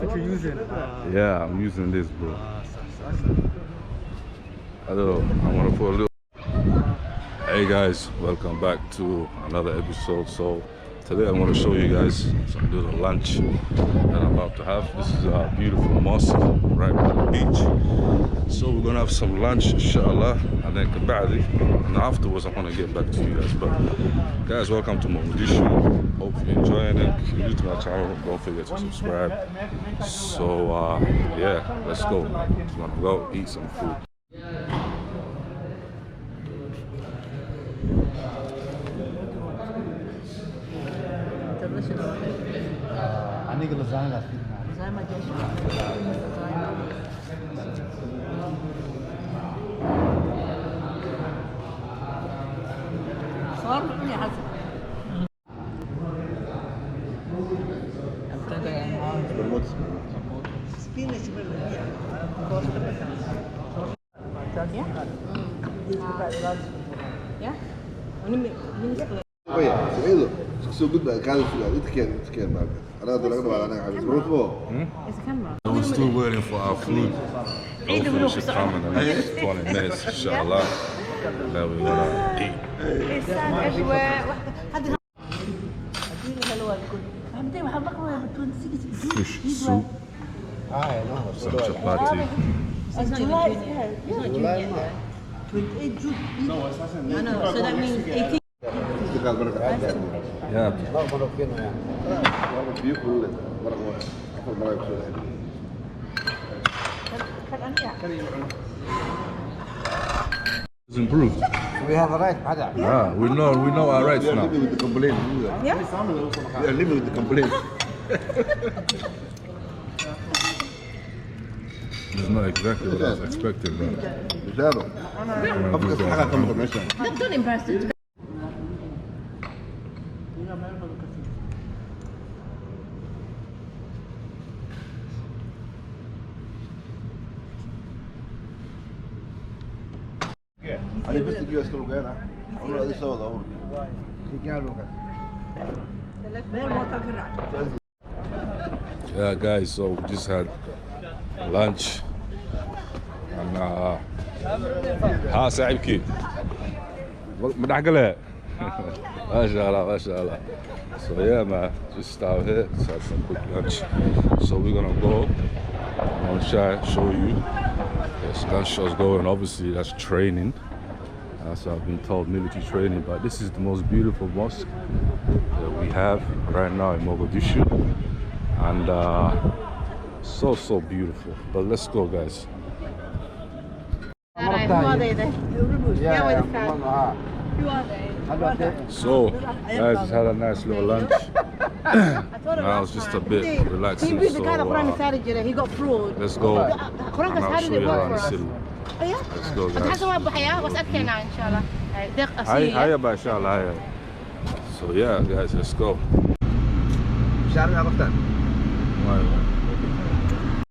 what you're using? Yeah, I'm using this, bro. I don't know. I want to put a little. Hey guys, welcome back to another episode. So today I'm going to show you guys some little lunch that I'm about to have. This is a beautiful mosque right by the beach. So we're going to have some lunch, inshallah, and then kabadi. And afterwards I'm going to get back to you guys. But guys, welcome to Mogadishu. Hope you're enjoying it. If you're new to my channel, don't forget to subscribe. So yeah, let's go. We're going to go eat some food. أنا قلت زين زي ما جاش صار يا حسن So good that We're still waiting for our food. Hopefully it should come in the next 20 minutes, inshallah. Then we're gonna eat. Fish soup, some chapati. It's not even June yet. It's not June yet though. 28 June. I know, so that means 18. Yeah. It's improved. We have a right. Yeah, we know our rights now. Living with the complaint. Yeah? We are living with the complaint. It's not exactly what I was expecting, bro. Don't impress it. أنا بس تجي أسكر وجانا. أقول هذه سوا ضور. Yeah, guys, so we just had lunch. And ها صاحبك مدعقلة ما شاء الله ما شاء الله. So yeah, man, just out here, just had some quick lunch. So we're gonna go. I'm gonna try to show you. Yes, gunshot's going. Obviously, that's training. That's what I've been told, military training. But this is the most beautiful mosque that we have right now in Mogadishu, and so beautiful. But let's go, guys. So, guys, just had a nice little lunch. Now it's just a bit relaxing. So, he got fraud. let's go. And I'll show you around the city. Let's go, guys. Hiya, bye, inshallah. Hiya. So yeah, guys, let's go. Right.